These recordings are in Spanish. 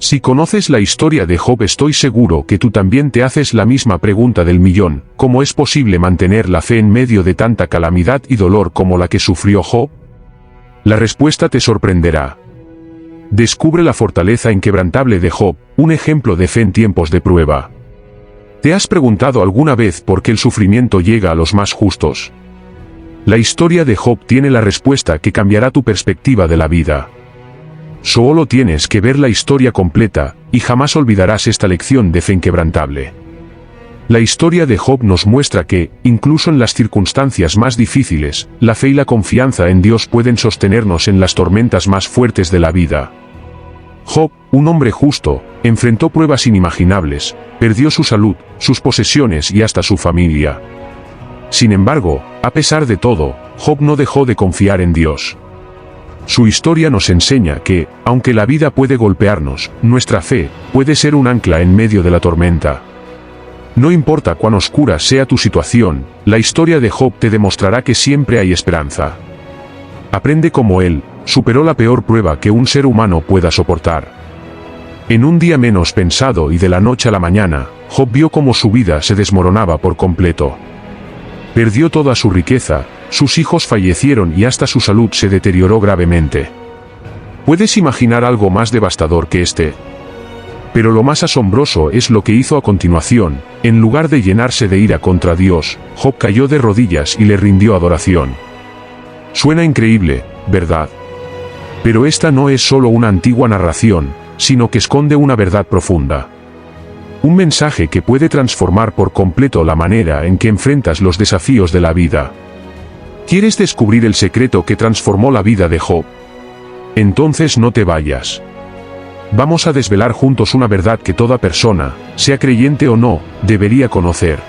Si conoces la historia de Job, estoy seguro que tú también te haces la misma pregunta del millón: ¿cómo es posible mantener la fe en medio de tanta calamidad y dolor como la que sufrió Job? La respuesta te sorprenderá. Descubre la fortaleza inquebrantable de Job, un ejemplo de fe en tiempos de prueba. ¿Te has preguntado alguna vez por qué el sufrimiento llega a los más justos? La historia de Job tiene la respuesta que cambiará tu perspectiva de la vida. Solo tienes que ver la historia completa, y jamás olvidarás esta lección de fe inquebrantable. La historia de Job nos muestra que, incluso en las circunstancias más difíciles, la fe y la confianza en Dios pueden sostenernos en las tormentas más fuertes de la vida. Job, un hombre justo, enfrentó pruebas inimaginables, perdió su salud, sus posesiones y hasta su familia. Sin embargo, a pesar de todo, Job no dejó de confiar en Dios. Su historia nos enseña que, aunque la vida puede golpearnos, nuestra fe puede ser un ancla en medio de la tormenta. No importa cuán oscura sea tu situación, la historia de Job te demostrará que siempre hay esperanza. Aprende cómo él superó la peor prueba que un ser humano pueda soportar. En un día menos pensado y de la noche a la mañana, Job vio cómo su vida se desmoronaba por completo. Perdió toda su riqueza, sus hijos fallecieron y hasta su salud se deterioró gravemente. ¿Puedes imaginar algo más devastador que este? Pero lo más asombroso es lo que hizo a continuación. En lugar de llenarse de ira contra Dios, Job cayó de rodillas y le rindió adoración. Suena increíble, ¿verdad? Pero esta no es solo una antigua narración, sino que esconde una verdad profunda. Un mensaje que puede transformar por completo la manera en que enfrentas los desafíos de la vida. ¿Quieres descubrir el secreto que transformó la vida de Job? Entonces no te vayas. Vamos a desvelar juntos una verdad que toda persona, sea creyente o no, debería conocer.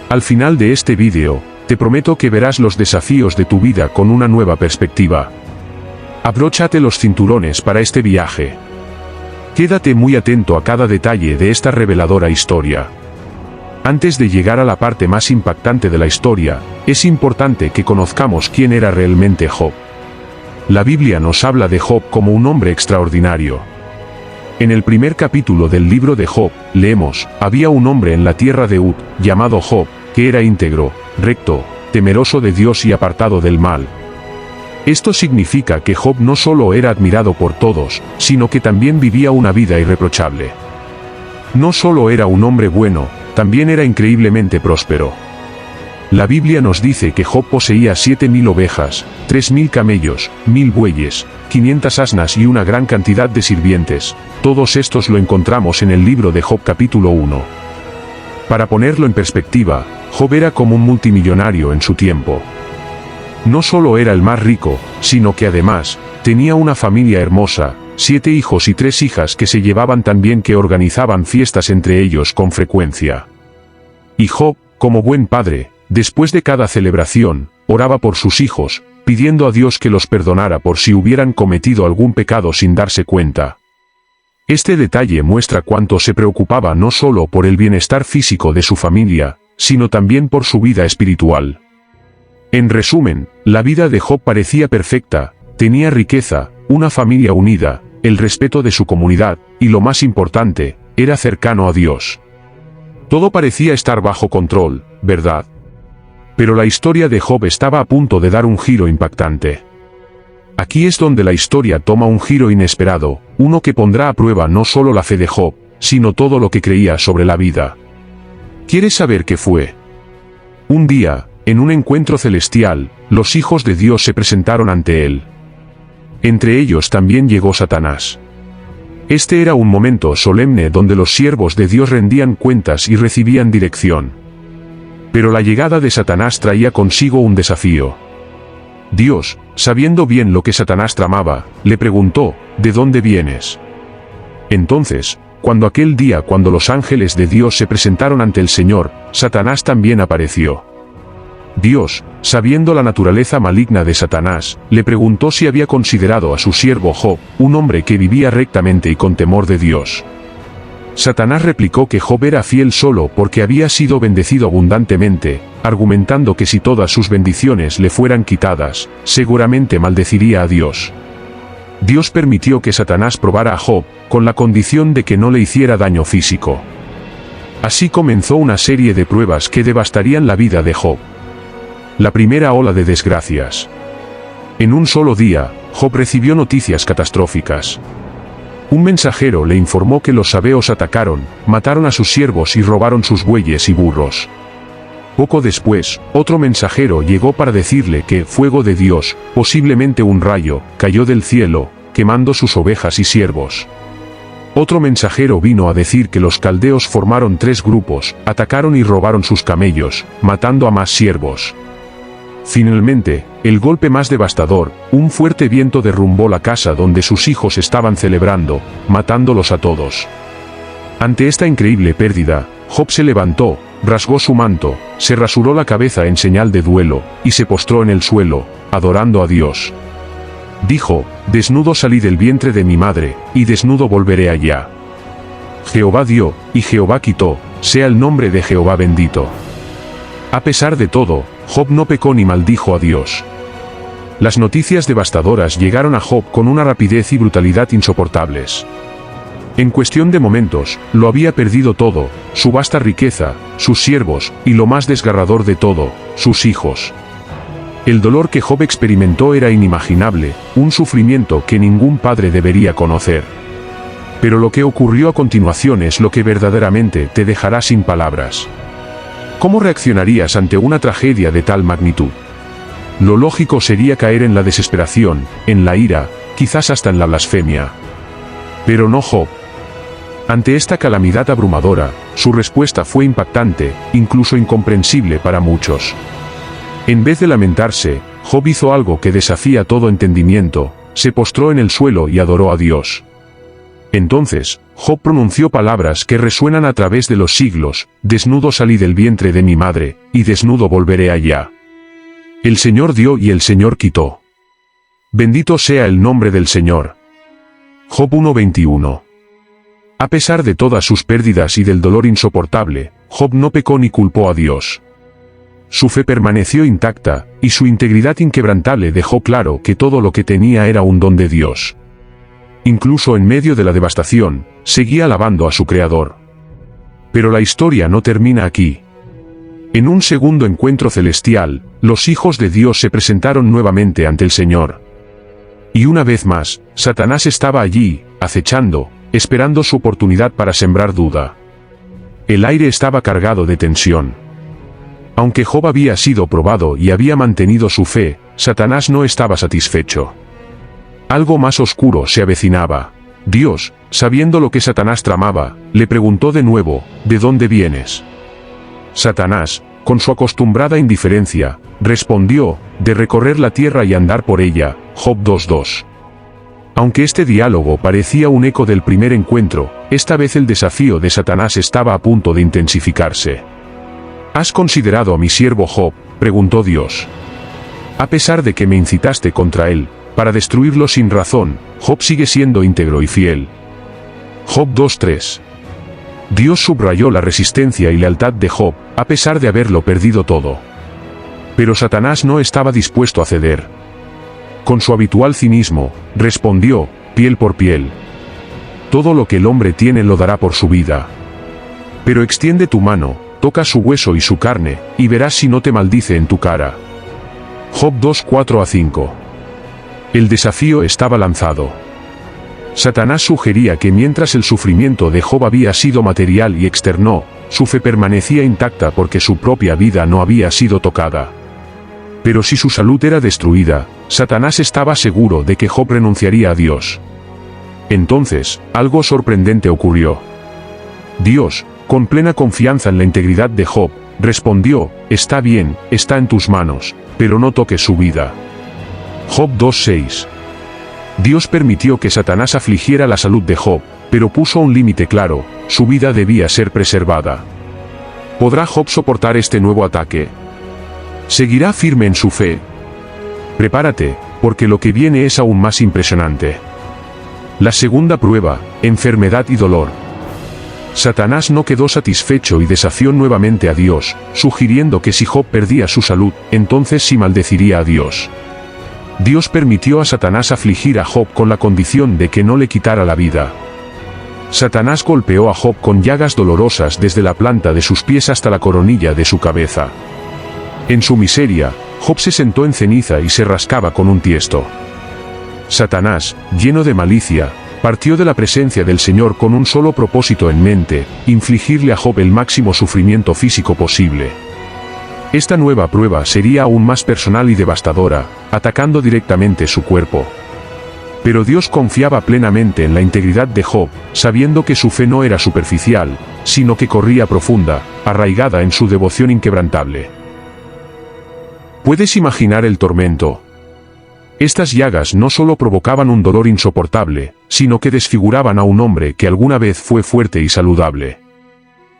Al final de este vídeo, te prometo que verás los desafíos de tu vida con una nueva perspectiva. Abróchate los cinturones para este viaje. Quédate muy atento a cada detalle de esta reveladora historia. Antes de llegar a la parte más impactante de la historia, es importante que conozcamos quién era realmente Job. La Biblia nos habla de Job como un hombre extraordinario. En el primer capítulo del libro de Job, leemos: había un hombre en la tierra de Uz, llamado Job, que era íntegro, recto, temeroso de Dios y apartado del mal. Esto significa que Job no solo era admirado por todos, sino que también vivía una vida irreprochable. No solo era un hombre bueno, también era increíblemente próspero. La Biblia nos dice que Job poseía 7.000 ovejas, 3.000 camellos, 1.000 bueyes, 500 asnas y una gran cantidad de sirvientes. Todos estos lo encontramos en el libro de Job capítulo 1. Para ponerlo en perspectiva, Job era como un multimillonario en su tiempo. No solo era el más rico, sino que además, tenía una familia hermosa, 7 hijos y 3 hijas que se llevaban tan bien que organizaban fiestas entre ellos con frecuencia. Y Job, como buen padre, después de cada celebración, oraba por sus hijos, pidiendo a Dios que los perdonara por si hubieran cometido algún pecado sin darse cuenta. Este detalle muestra cuánto se preocupaba no solo por el bienestar físico de su familia, sino también por su vida espiritual. En resumen, la vida de Job parecía perfecta, tenía riqueza, una familia unida, el respeto de su comunidad, y lo más importante, era cercano a Dios. Todo parecía estar bajo control, ¿verdad? Pero la historia de Job estaba a punto de dar un giro impactante. Aquí es donde la historia toma un giro inesperado, uno que pondrá a prueba no solo la fe de Job, sino todo lo que creía sobre la vida. ¿Quieres saber qué fue? Un día, en un encuentro celestial, los hijos de Dios se presentaron ante él. Entre ellos también llegó Satanás. Este era un momento solemne donde los siervos de Dios rendían cuentas y recibían dirección. Pero la llegada de Satanás traía consigo un desafío. Dios, sabiendo bien lo que Satanás tramaba, le preguntó: ¿de dónde vienes? Entonces, cuando los ángeles de Dios se presentaron ante el Señor, Satanás también apareció. Dios, sabiendo la naturaleza maligna de Satanás, le preguntó si había considerado a su siervo Job, un hombre que vivía rectamente y con temor de Dios. Satanás replicó que Job era fiel solo porque había sido bendecido abundantemente, argumentando que si todas sus bendiciones le fueran quitadas, seguramente maldeciría a Dios. Dios permitió que Satanás probara a Job, con la condición de que no le hiciera daño físico. Así comenzó una serie de pruebas que devastarían la vida de Job. La primera ola de desgracias. En un solo día, Job recibió noticias catastróficas. Un mensajero le informó que los sabeos atacaron, mataron a sus siervos y robaron sus bueyes y burros. Poco después, otro mensajero llegó para decirle que fuego de Dios, posiblemente un rayo, cayó del cielo, quemando sus ovejas y siervos. Otro mensajero vino a decir que los caldeos formaron 3 grupos, atacaron y robaron sus camellos, matando a más siervos. Finalmente, el golpe más devastador, un fuerte viento derrumbó la casa donde sus hijos estaban celebrando, matándolos a todos. Ante esta increíble pérdida, Job se levantó, rasgó su manto, se rasuró la cabeza en señal de duelo, y se postró en el suelo, adorando a Dios. Dijo: desnudo salí del vientre de mi madre, y desnudo volveré allá. Jehová dio, y Jehová quitó, sea el nombre de Jehová bendito. A pesar de todo, Job no pecó ni maldijo a Dios. Las noticias devastadoras llegaron a Job con una rapidez y brutalidad insoportables. En cuestión de momentos, lo había perdido todo, su vasta riqueza, sus siervos, y lo más desgarrador de todo, sus hijos. El dolor que Job experimentó era inimaginable, un sufrimiento que ningún padre debería conocer. Pero lo que ocurrió a continuación es lo que verdaderamente te dejará sin palabras. ¿Cómo reaccionarías ante una tragedia de tal magnitud? Lo lógico sería caer en la desesperación, en la ira, quizás hasta en la blasfemia. Pero no Job. Ante esta calamidad abrumadora, su respuesta fue impactante, incluso incomprensible para muchos. En vez de lamentarse, Job hizo algo que desafía todo entendimiento, se postró en el suelo y adoró a Dios. Entonces, Job pronunció palabras que resuenan a través de los siglos: desnudo salí del vientre de mi madre, y desnudo volveré allá. El Señor dio y el Señor quitó. Bendito sea el nombre del Señor. Job 1:21. A pesar de todas sus pérdidas y del dolor insoportable, Job no pecó ni culpó a Dios. Su fe permaneció intacta, y su integridad inquebrantable dejó claro que todo lo que tenía era un don de Dios. Incluso en medio de la devastación, seguía alabando a su Creador. Pero la historia no termina aquí. En un segundo encuentro celestial, los hijos de Dios se presentaron nuevamente ante el Señor. Y una vez más, Satanás estaba allí, acechando, esperando su oportunidad para sembrar duda. El aire estaba cargado de tensión. Aunque Job había sido probado y había mantenido su fe, Satanás no estaba satisfecho. Algo más oscuro se avecinaba. Dios, sabiendo lo que Satanás tramaba, le preguntó de nuevo: ¿de dónde vienes? Satanás, con su acostumbrada indiferencia, respondió: de recorrer la tierra y andar por ella. Job 2:2. Aunque este diálogo parecía un eco del primer encuentro, esta vez el desafío de Satanás estaba a punto de intensificarse. ¿Has considerado a mi siervo Job?, preguntó Dios. A pesar de que me incitaste contra él, para destruirlo sin razón, Job sigue siendo íntegro y fiel. Job 2:3. Dios subrayó la resistencia y lealtad de Job, a pesar de haberlo perdido todo. Pero Satanás no estaba dispuesto a ceder. Con su habitual cinismo, respondió: piel por piel. Todo lo que el hombre tiene lo dará por su vida. Pero extiende tu mano, toca su hueso y su carne, y verás si no te maldice en tu cara. Job 2:4-5. El desafío estaba lanzado. Satanás sugería que mientras el sufrimiento de Job había sido material y externo, su fe permanecía intacta porque su propia vida no había sido tocada. Pero si su salud era destruida, Satanás estaba seguro de que Job renunciaría a Dios. Entonces, algo sorprendente ocurrió. Dios, con plena confianza en la integridad de Job, respondió: está bien, está en tus manos, pero no toques su vida. Job 2:6. Dios permitió que Satanás afligiera la salud de Job, pero puso un límite claro: su vida debía ser preservada. ¿Podrá Job soportar este nuevo ataque? ¿Seguirá firme en su fe? Prepárate, porque lo que viene es aún más impresionante. La segunda prueba: enfermedad y dolor. Satanás no quedó satisfecho y desafió nuevamente a Dios, sugiriendo que si Job perdía su salud, entonces sí maldeciría a Dios. Dios permitió a Satanás afligir a Job con la condición de que no le quitara la vida. Satanás golpeó a Job con llagas dolorosas desde la planta de sus pies hasta la coronilla de su cabeza. En su miseria, Job se sentó en ceniza y se rascaba con un tiesto. Satanás, lleno de malicia, partió de la presencia del Señor con un solo propósito en mente: infligirle a Job el máximo sufrimiento físico posible. Esta nueva prueba sería aún más personal y devastadora, atacando directamente su cuerpo. Pero Dios confiaba plenamente en la integridad de Job, sabiendo que su fe no era superficial, sino que corría profunda, arraigada en su devoción inquebrantable. ¿Puedes imaginar el tormento? Estas llagas no solo provocaban un dolor insoportable, sino que desfiguraban a un hombre que alguna vez fue fuerte y saludable.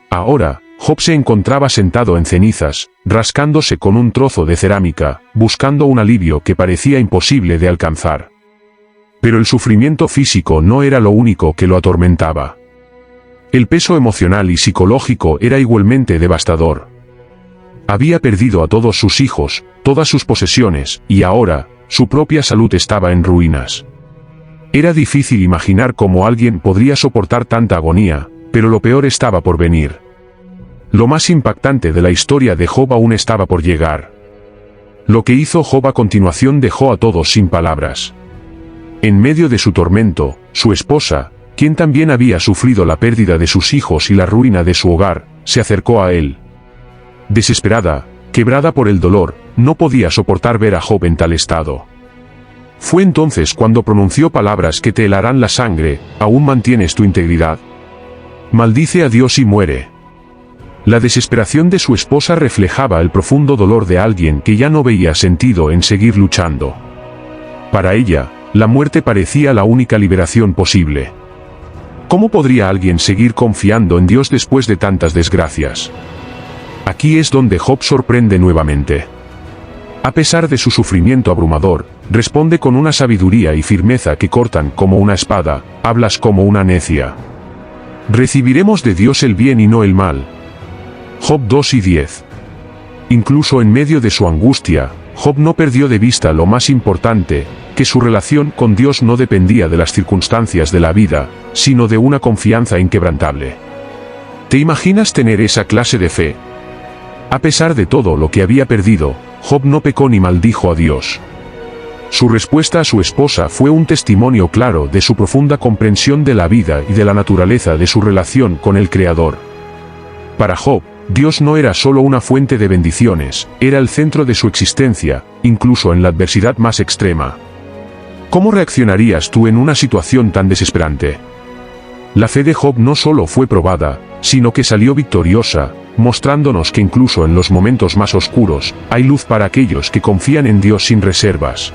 Ahora, Job se encontraba sentado en cenizas, rascándose con un trozo de cerámica, buscando un alivio que parecía imposible de alcanzar. Pero el sufrimiento físico no era lo único que lo atormentaba. El peso emocional y psicológico era igualmente devastador. Había perdido a todos sus hijos, todas sus posesiones, y ahora, su propia salud estaba en ruinas. Era difícil imaginar cómo alguien podría soportar tanta agonía, pero lo peor estaba por venir. Lo más impactante de la historia de Job aún estaba por llegar. Lo que hizo Job a continuación dejó a todos sin palabras. En medio de su tormento, su esposa, quien también había sufrido la pérdida de sus hijos y la ruina de su hogar, se acercó a él. Desesperada, quebrada por el dolor, no podía soportar ver a Job en tal estado. Fue entonces cuando pronunció palabras que te helarán la sangre: ¿aún mantienes tu integridad? Maldice a Dios y muere. La desesperación de su esposa reflejaba el profundo dolor de alguien que ya no veía sentido en seguir luchando. Para ella, la muerte parecía la única liberación posible. ¿Cómo podría alguien seguir confiando en Dios después de tantas desgracias? Aquí es donde Job sorprende nuevamente. A pesar de su sufrimiento abrumador, responde con una sabiduría y firmeza que cortan como una espada: hablas como una necia. Recibiremos de Dios el bien y no el mal. Job 2:10. Incluso en medio de su angustia, Job no perdió de vista lo más importante, que su relación con Dios no dependía de las circunstancias de la vida, sino de una confianza inquebrantable. ¿Te imaginas tener esa clase de fe? A pesar de todo lo que había perdido, Job no pecó ni maldijo a Dios. Su respuesta a su esposa fue un testimonio claro de su profunda comprensión de la vida y de la naturaleza de su relación con el Creador. Para Job, Dios no era solo una fuente de bendiciones, era el centro de su existencia, incluso en la adversidad más extrema. ¿Cómo reaccionarías tú en una situación tan desesperante? La fe de Job no solo fue probada, sino que salió victoriosa, mostrándonos que incluso en los momentos más oscuros, hay luz para aquellos que confían en Dios sin reservas.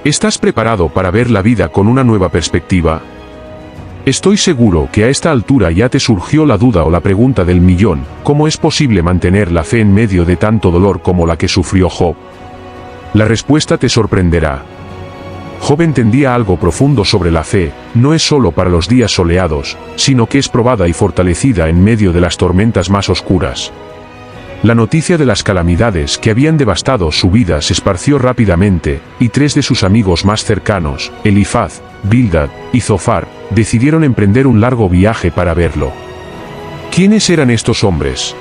¿Estás preparado para ver la vida con una nueva perspectiva? Estoy seguro que a esta altura ya te surgió la duda o la pregunta del millón: ¿cómo es posible mantener la fe en medio de tanto dolor como la que sufrió Job? La respuesta te sorprenderá. Job entendía algo profundo sobre la fe: no es solo para los días soleados, sino que es probada y fortalecida en medio de las tormentas más oscuras. La noticia de las calamidades que habían devastado su vida se esparció rápidamente, y 3 de sus amigos más cercanos, Elifaz, Bildad y Zofar, decidieron emprender un largo viaje para verlo. ¿Quiénes eran estos hombres?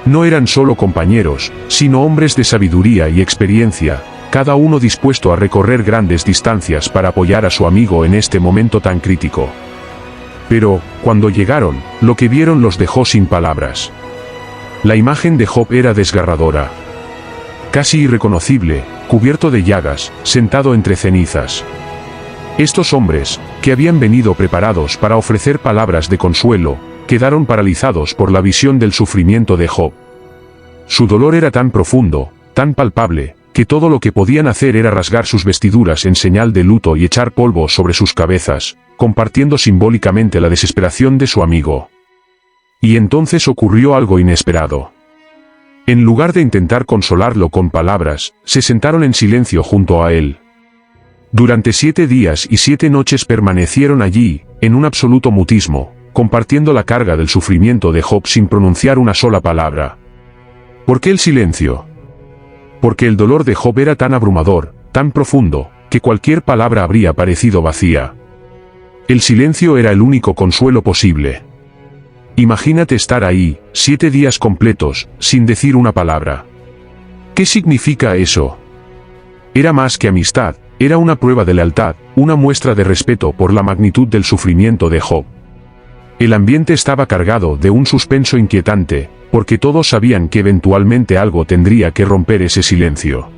No eran solo compañeros, sino hombres de sabiduría y experiencia, cada uno dispuesto a recorrer grandes distancias para apoyar a su amigo en este momento tan crítico. Pero, cuando llegaron, lo que vieron los dejó sin palabras. La imagen de Job era desgarradora. Casi irreconocible, cubierto de llagas, sentado entre cenizas. Estos hombres, que habían venido preparados para ofrecer palabras de consuelo, quedaron paralizados por la visión del sufrimiento de Job. Su dolor era tan profundo, tan palpable, que todo lo que podían hacer era rasgar sus vestiduras en señal de luto y echar polvo sobre sus cabezas, compartiendo simbólicamente la desesperación de su amigo. Y entonces ocurrió algo inesperado. En lugar de intentar consolarlo con palabras, se sentaron en silencio junto a él. Durante 7 días y 7 noches permanecieron allí, en un absoluto mutismo, compartiendo la carga del sufrimiento de Job sin pronunciar una sola palabra. ¿Por qué el silencio? Porque el dolor de Job era tan abrumador, tan profundo, que cualquier palabra habría parecido vacía. El silencio era el único consuelo posible. Imagínate estar ahí, 7 días completos, sin decir una palabra. ¿Qué significa eso? Era más que amistad, era una prueba de lealtad, una muestra de respeto por la magnitud del sufrimiento de Job. El ambiente estaba cargado de un suspenso inquietante, porque todos sabían que eventualmente algo tendría que romper ese silencio.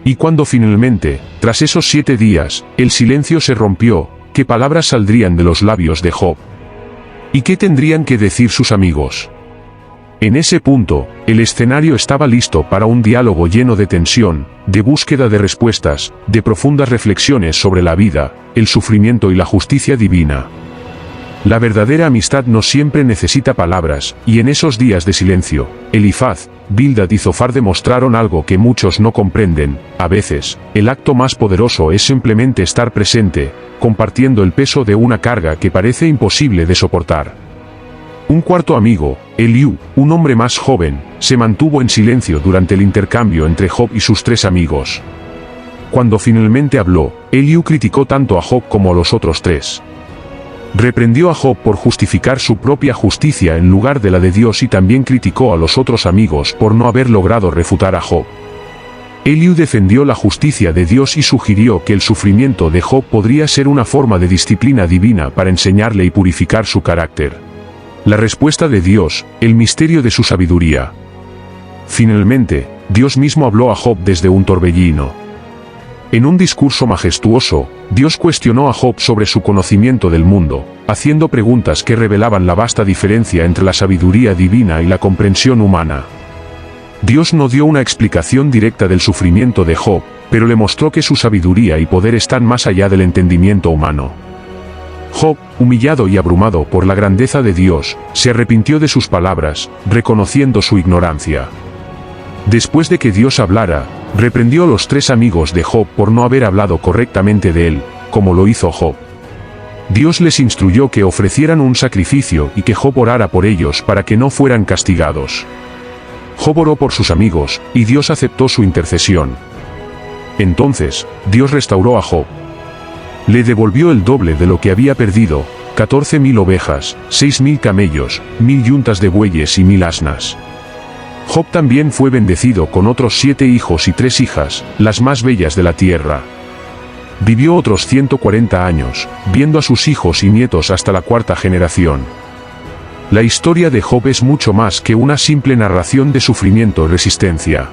Y cuando finalmente, tras esos 7 días, el silencio se rompió, ¿qué palabras saldrían de los labios de Job? ¿Y qué tendrían que decir sus amigos? En ese punto, el escenario estaba listo para un diálogo lleno de tensión, de búsqueda de respuestas, de profundas reflexiones sobre la vida, el sufrimiento y la justicia divina. La verdadera amistad no siempre necesita palabras, y en esos días de silencio, Elifaz, Bildad y Zofar demostraron algo que muchos no comprenden. A veces, el acto más poderoso es simplemente estar presente, compartiendo el peso de una carga que parece imposible de soportar. Un cuarto amigo, Eliú, un hombre más joven, se mantuvo en silencio durante el intercambio entre Job y sus 3 amigos. Cuando finalmente habló, Eliú criticó tanto a Job como a los otros 3. Reprendió a Job por justificar su propia justicia en lugar de la de Dios y también criticó a los otros amigos por no haber logrado refutar a Job. Eliú defendió la justicia de Dios y sugirió que el sufrimiento de Job podría ser una forma de disciplina divina para enseñarle y purificar su carácter. La respuesta de Dios, el misterio de su sabiduría. Finalmente, Dios mismo habló a Job desde un torbellino. En un discurso majestuoso, Dios cuestionó a Job sobre su conocimiento del mundo, haciendo preguntas que revelaban la vasta diferencia entre la sabiduría divina y la comprensión humana. Dios no dio una explicación directa del sufrimiento de Job, pero le mostró que su sabiduría y poder están más allá del entendimiento humano. Job, humillado y abrumado por la grandeza de Dios, se arrepintió de sus palabras, reconociendo su ignorancia. Después de que Dios hablara, reprendió a los 3 amigos de Job por no haber hablado correctamente de él, como lo hizo Job. Dios les instruyó que ofrecieran un sacrificio y que Job orara por ellos para que no fueran castigados. Job oró por sus amigos, y Dios aceptó su intercesión. Entonces, Dios restauró a Job. Le devolvió el doble de lo que había perdido, 14.000 ovejas, 6.000 camellos, 1.000 yuntas de bueyes y 1.000 asnas. Job también fue bendecido con otros 7 hijos y 3 hijas, las más bellas de la tierra. Vivió otros 140 años, viendo a sus hijos y nietos hasta la 4ª generación. La historia de Job es mucho más que una simple narración de sufrimiento y resistencia.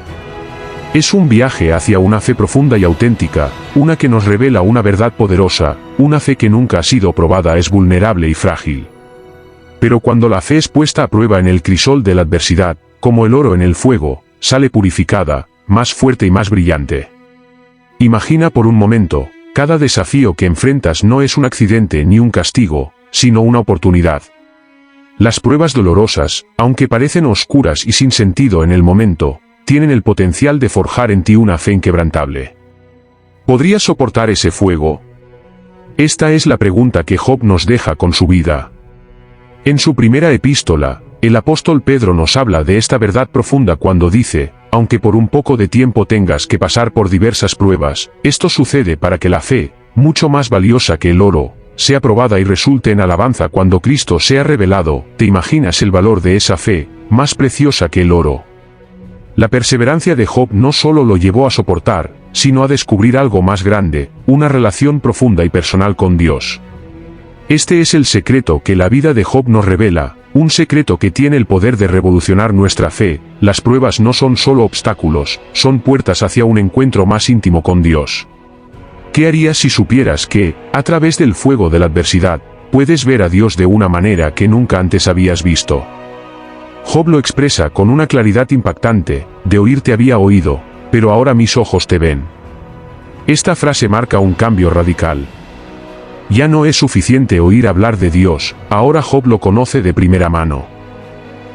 Es un viaje hacia una fe profunda y auténtica, una que nos revela una verdad poderosa, una fe que nunca ha sido probada es vulnerable y frágil. Pero cuando la fe es puesta a prueba en el crisol de la adversidad, como el oro en el fuego, sale purificada, más fuerte y más brillante. Imagina por un momento, cada desafío que enfrentas no es un accidente ni un castigo, sino una oportunidad. Las pruebas dolorosas, aunque parecen oscuras y sin sentido en el momento, tienen el potencial de forjar en ti una fe inquebrantable. ¿Podrías soportar ese fuego? Esta es la pregunta que Job nos deja con su vida. En su primera epístola, el apóstol Pedro nos habla de esta verdad profunda cuando dice, aunque por un poco de tiempo tengas que pasar por diversas pruebas, esto sucede para que la fe, mucho más valiosa que el oro, sea probada y resulte en alabanza cuando Cristo sea revelado. ¿Te imaginas el valor de esa fe, más preciosa que el oro? La perseverancia de Job no solo lo llevó a soportar, sino a descubrir algo más grande, una relación profunda y personal con Dios. Este es el secreto que la vida de Job nos revela, un secreto que tiene el poder de revolucionar nuestra fe. Las pruebas no son solo obstáculos, son puertas hacia un encuentro más íntimo con Dios. ¿Qué harías si supieras que, a través del fuego de la adversidad, puedes ver a Dios de una manera que nunca antes habías visto? Job lo expresa con una claridad impactante: de oírte había oído, pero ahora mis ojos te ven. Esta frase marca un cambio radical. Ya no es suficiente oír hablar de Dios, ahora Job lo conoce de primera mano.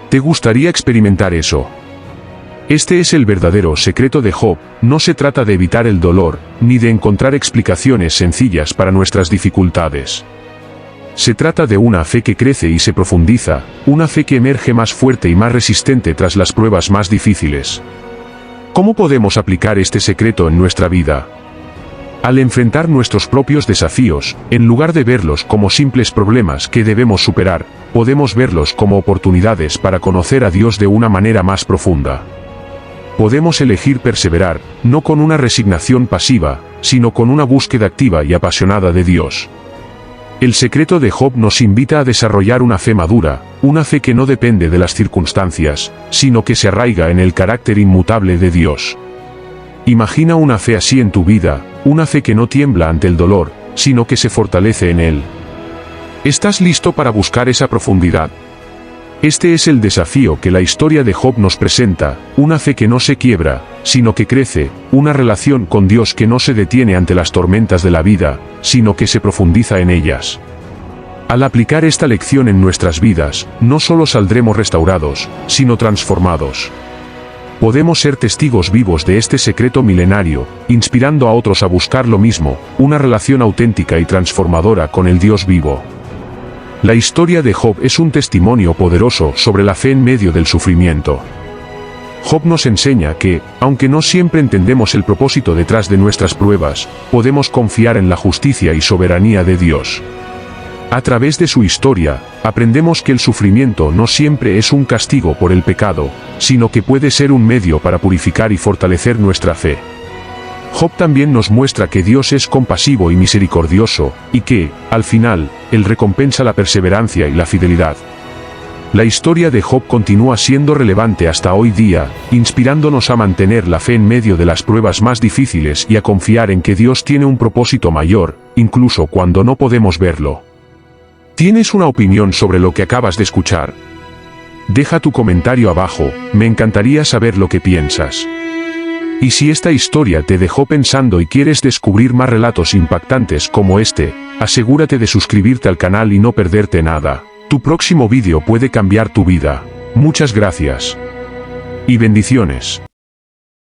¿Te gustaría experimentar eso? Este es el verdadero secreto de Job. No se trata de evitar el dolor, ni de encontrar explicaciones sencillas para nuestras dificultades. Se trata de una fe que crece y se profundiza, una fe que emerge más fuerte y más resistente tras las pruebas más difíciles. ¿Cómo podemos aplicar este secreto en nuestra vida? Al enfrentar nuestros propios desafíos, en lugar de verlos como simples problemas que debemos superar, podemos verlos como oportunidades para conocer a Dios de una manera más profunda. Podemos elegir perseverar, no con una resignación pasiva, sino con una búsqueda activa y apasionada de Dios. El secreto de Job nos invita a desarrollar una fe madura, una fe que no depende de las circunstancias, sino que se arraiga en el carácter inmutable de Dios. Imagina una fe así en tu vida, una fe que no tiembla ante el dolor, sino que se fortalece en él. ¿Estás listo para buscar esa profundidad? Este es el desafío que la historia de Job nos presenta, una fe que no se quiebra, sino que crece, una relación con Dios que no se detiene ante las tormentas de la vida, sino que se profundiza en ellas. Al aplicar esta lección en nuestras vidas, no solo saldremos restaurados, sino transformados. Podemos ser testigos vivos de este secreto milenario, inspirando a otros a buscar lo mismo, una relación auténtica y transformadora con el Dios vivo. La historia de Job es un testimonio poderoso sobre la fe en medio del sufrimiento. Job nos enseña que, aunque no siempre entendemos el propósito detrás de nuestras pruebas, podemos confiar en la justicia y soberanía de Dios. A través de su historia, aprendemos que el sufrimiento no siempre es un castigo por el pecado, sino que puede ser un medio para purificar y fortalecer nuestra fe. Job también nos muestra que Dios es compasivo y misericordioso, y que, al final, Él recompensa la perseverancia y la fidelidad. La historia de Job continúa siendo relevante hasta hoy día, inspirándonos a mantener la fe en medio de las pruebas más difíciles y a confiar en que Dios tiene un propósito mayor, incluso cuando no podemos verlo. ¿Tienes una opinión sobre lo que acabas de escuchar? Deja tu comentario abajo, me encantaría saber lo que piensas. Y si esta historia te dejó pensando y quieres descubrir más relatos impactantes como este, asegúrate de suscribirte al canal y no perderte nada. Tu próximo vídeo puede cambiar tu vida. Muchas gracias. Y bendiciones.